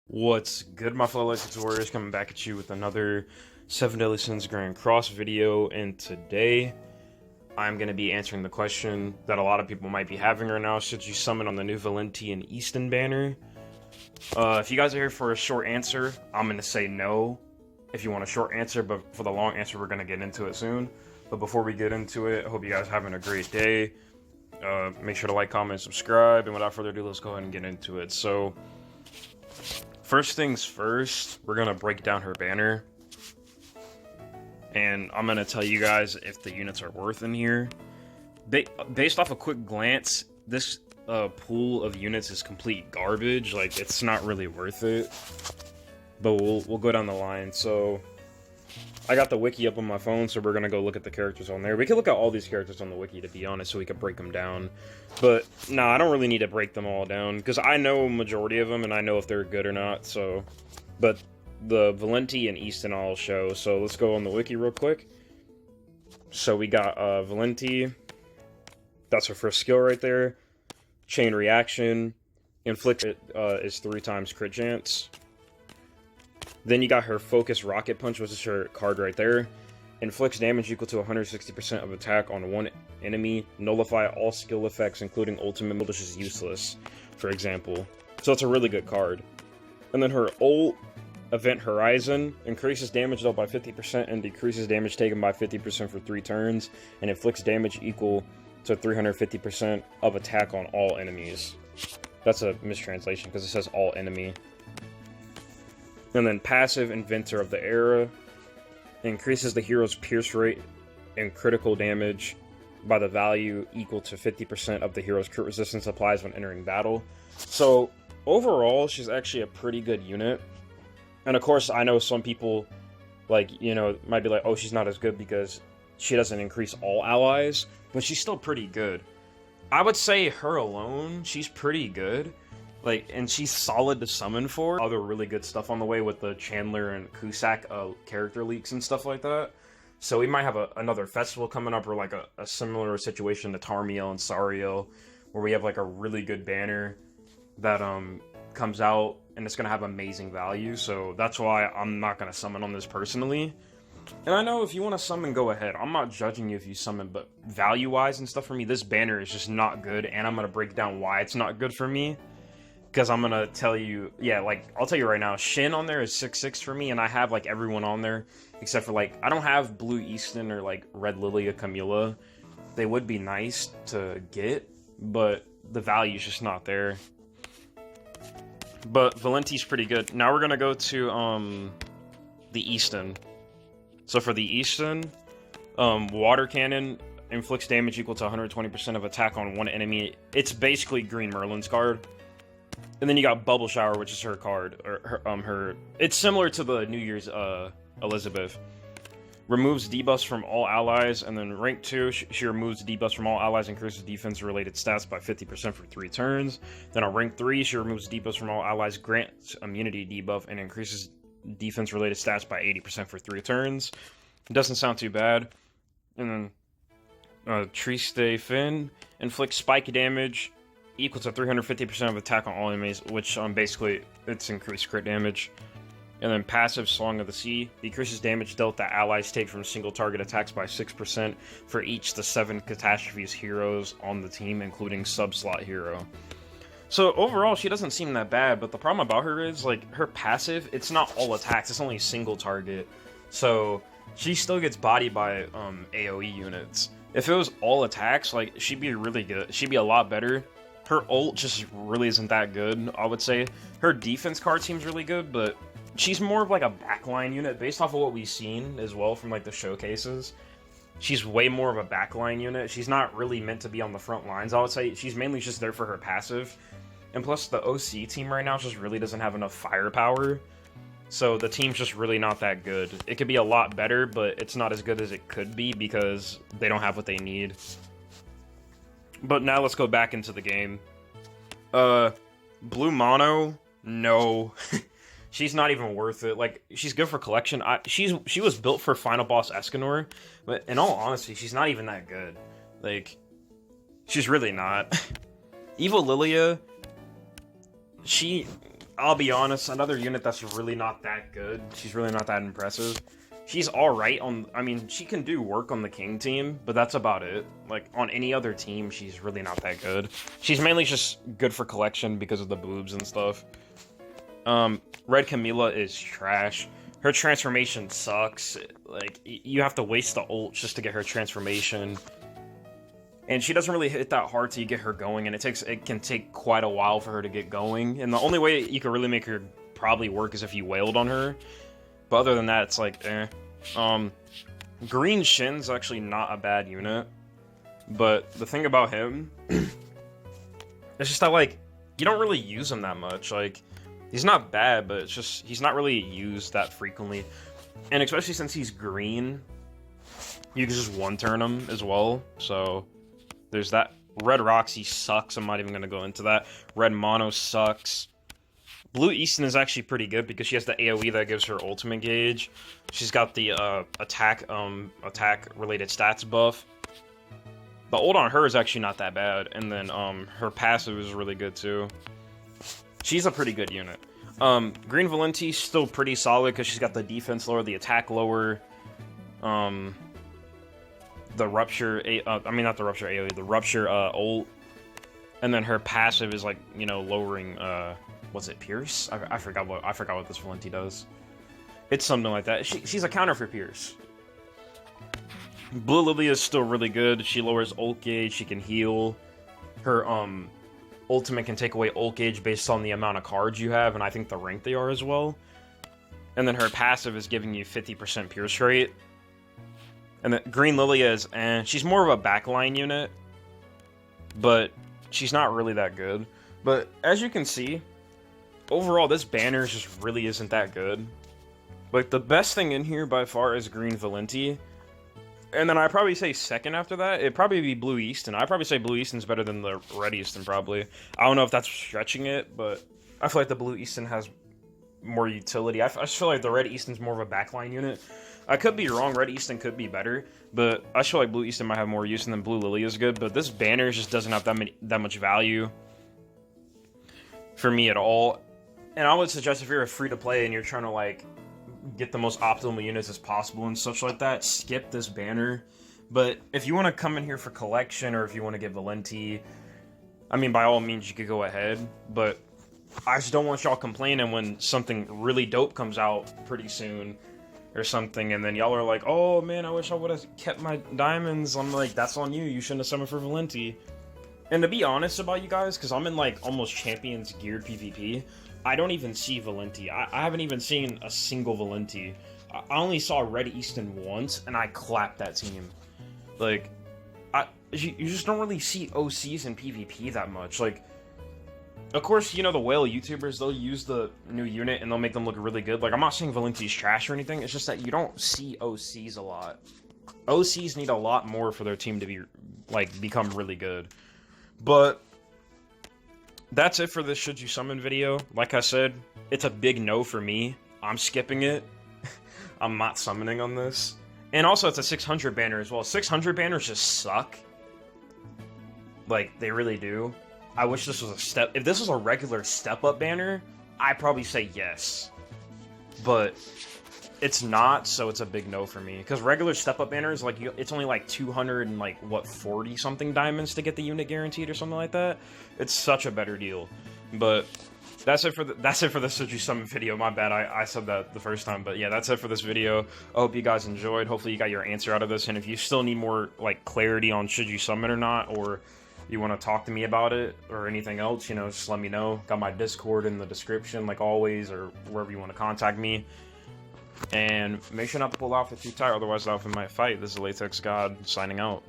What's good, my fellow Latex Warriors? Coming back at you with another 7 Deadly Sins Grand Cross video, and today I'm going to be answering the question that a lot of people might be having right now: should you summon on the new Valenti Eastin banner? If you guys are here for a short answer, I'm going to say no if you want a short answer, but for the long answer, we're going to get into it soon. But before we get into it, I hope you guys are having a great day. Make sure to like, comment, subscribe, and without further ado, let's go ahead and get into it. So, first things first, we're gonna break down her banner, and I'm gonna tell you guys if the units are worth in here. Based off a quick glance, this pool of units is complete garbage. Like, it's not really worth it. But we'll go down the line. So, I got the wiki up on my phone, so we're gonna go look at the characters on there. We can look at all these characters on the wiki, to be honest, so we can break them down. But, nah, I don't really need to break them all down, because I know a majority of them, and I know if they're good or not, so... But the Valenti and Eastin I'll show, so let's go on the wiki real quick. So we got Valenti, that's her first skill right there. Chain Reaction, Inflict is 3 times crit chance. Then you got her Focus Rocket Punch, which is her card right there. Inflicts damage equal to 160% of attack on one enemy. Nullify all skill effects, including ultimate, which is useless, for example. So it's a really good card. And then her ult, Event Horizon, increases damage dealt by 50% and decreases damage taken by 50% for 3 turns, and inflicts damage equal to 350% of attack on all enemies. That's a mistranslation, because it says all enemy. And then passive, Inventor of the Era, increases the hero's pierce rate and critical damage by the value equal to 50% of the hero's crit resistance applies when entering battle. So overall, she's actually a pretty good unit. And of course, I know some people, like, you know, might be like, oh, she's not as good because she doesn't increase all allies, but she's still pretty good. I would say her alone, she's pretty good. Like, and she's solid to summon for. Other really good stuff on the way with the Chandler and Cusack character leaks and stuff like that. So we might have another festival coming up, or like a similar situation to Tarmiel and Sariel, where we have like a really good banner that comes out, and it's gonna have amazing value. So that's why I'm not gonna summon on this personally. And I know if you want to summon, go ahead. I'm not judging you if you summon, but value-wise and stuff, for me, this banner is just not good, and I'm gonna break down why it's not good for me. Because I'm gonna tell you, yeah, like, I'll tell you right now, Shin on there is 6/6 for me, and I have, like, everyone on there, except for, like, I don't have Blue Eastin or, like, Red Lilia Camilla. They would be nice to get, but the value's just not there. But Valenti's pretty good. Now we're gonna go to, the Eastin. So for the Eastin, Water Cannon inflicts damage equal to 120% of attack on one enemy. It's basically Green Merlin's card. And then you got Bubble Shower, which is her card, or her. It's similar to the New Year's Elizabeth. Removes debuffs from all allies, and then rank 2, she removes debuffs from all allies, increases defense-related stats by 50% for 3 turns. Then on rank 3, she removes debuffs from all allies, grants immunity debuff, and increases defense-related stats by 80% for 3 turns. It doesn't sound too bad. And then Triste Fin inflicts spike damage equal to 350% of attack on all enemies, which basically it's increased crit damage. And then passive Song of the Sea decreases damage dealt that allies take from single target attacks by 6% for each the 7 catastrophes heroes on the team, including sub-slot hero. So overall, she doesn't seem that bad, but the problem about her is, like, her passive, it's not all attacks, it's only single target. So she still gets bodied by AoE units. If it was all attacks, like, she'd be really good. She'd be a lot better. Her ult just really isn't that good, I would say. Her defense card seems really good, but she's more of like a backline unit, based off of what we've seen as well from like the showcases. She's way more of a backline unit. She's not really meant to be on the front lines, I would say. She's mainly just there for her passive. And plus, the OC team right now just really doesn't have enough firepower. So the team's just really not that good. It could be a lot better, but it's not as good as it could be because they don't have what they need. But now let's go back into the game. Blue Mono, no. She's not even worth it. Like, she's good for collection. She was built for Final Boss Escanor, but in all honesty, she's not even that good. Like, she's really not. Evil Lilia, I'll be honest, another unit that's really not that good. She's really not that impressive. She's alright on... I mean, she can do work on the King team, but that's about it. Like, on any other team, she's really not that good. She's mainly just good for collection because of the boobs and stuff. Red Camilla is trash. Her transformation sucks. Like, you have to waste the ult just to get her transformation. And she doesn't really hit that hard till you get her going, and it can take quite a while for her to get going. And the only way you can really make her probably work is if you wailed on her. But other than that, it's like, eh. Green Shin's actually not a bad unit. But the thing about him, it's just that, like, you don't really use him that much. Like, he's not bad, but it's just, he's not really used that frequently. And especially since he's green, you can just one-turn him as well. So, there's that. Red Roxy sucks. I'm not even going to go into that. Red Mono sucks. Blue Eastin is actually pretty good because she has the AoE that gives her ultimate gauge. She's got the attack-related stats buff. The ult on her is actually not that bad. And then her passive is really good too. She's a pretty good unit. Green Valenti's still pretty solid because she's got the defense lower, the attack lower, the rupture, not the rupture AoE, the rupture ult, and then her passive is like, you know, lowering, what's it, Pierce? I forgot what this Valenti does. It's something like that. She's a counter for Pierce. Blue Lily is still really good. She lowers ult gauge, she can heal. Her, ultimate can take away ult gauge based on the amount of cards you have, and I think the rank they are as well. And then her passive is giving you 50% Pierce rate. And then Green Lily is, she's more of a backline unit, but she's not really that good. But as you can see, overall, this banner just really isn't that good. Like, the best thing in here by far is Green Valenti. And then I'd probably say second after that, it'd probably be Blue Eastin. I'd probably say Blue Eastin's better than the Red Eastin, probably. I don't know if that's stretching it, but I feel like the Blue Eastin has more utility. I just feel like the Red Eastin's more of a backline unit. I could be wrong, Red Eastin could be better, but I feel like Blue Eastin might have more use, and then Blue Lily is good, but this banner just doesn't have that much value for me at all. And I would suggest if you're a free-to-play and you're trying to, like, get the most optimal units as possible and such like that, skip this banner. But if you want to come in here for collection, or if you want to get Valenti, I mean, by all means, you could go ahead, but I just don't want y'all complaining when something really dope comes out pretty soon, or something, and then y'all are like, oh man, I wish I would have kept my diamonds. I'm like, that's on you, you shouldn't have summoned for Valenti. And to be honest about you guys, because I'm in like almost Champions geared PvP, I don't even see Valenti. I haven't even seen a single Valenti. I only saw Red Eastin once, and I clapped that team. Like, you just don't really see OCs in PvP that much. Like, of course, you know, the whale YouTubers, they'll use the new unit and they'll make them look really good. Like, I'm not saying Valenti's trash or anything, it's just that you don't see OCs a lot. OCs need a lot more for their team to be, like, become really good. But that's it for this Should You Summon video. Like I said, it's a big no for me. I'm skipping it. I'm not summoning on this. And also, it's a 600 banner as well. 600 banners just suck. Like, they really do. I wish this was a step... If this was a regular step-up banner, I'd probably say yes. But it's not, so it's a big no for me. Because regular step-up banners, like, it's only like 200 and, like, what, 40-something diamonds to get the unit guaranteed or something like that? It's such a better deal. But that's it for the Should You Summon video. My bad, I said that the first time. But yeah, that's it for this video. I hope you guys enjoyed. Hopefully you got your answer out of this. And if you still need more, like, clarity on Should You Summon or not, or you want to talk to me about it or anything else, you know, just let me know. Got my Discord in the description, like always, or wherever you want to contact me. And make sure not to pull off if you're tired, otherwise the outfit might fight. This is Latex God signing out.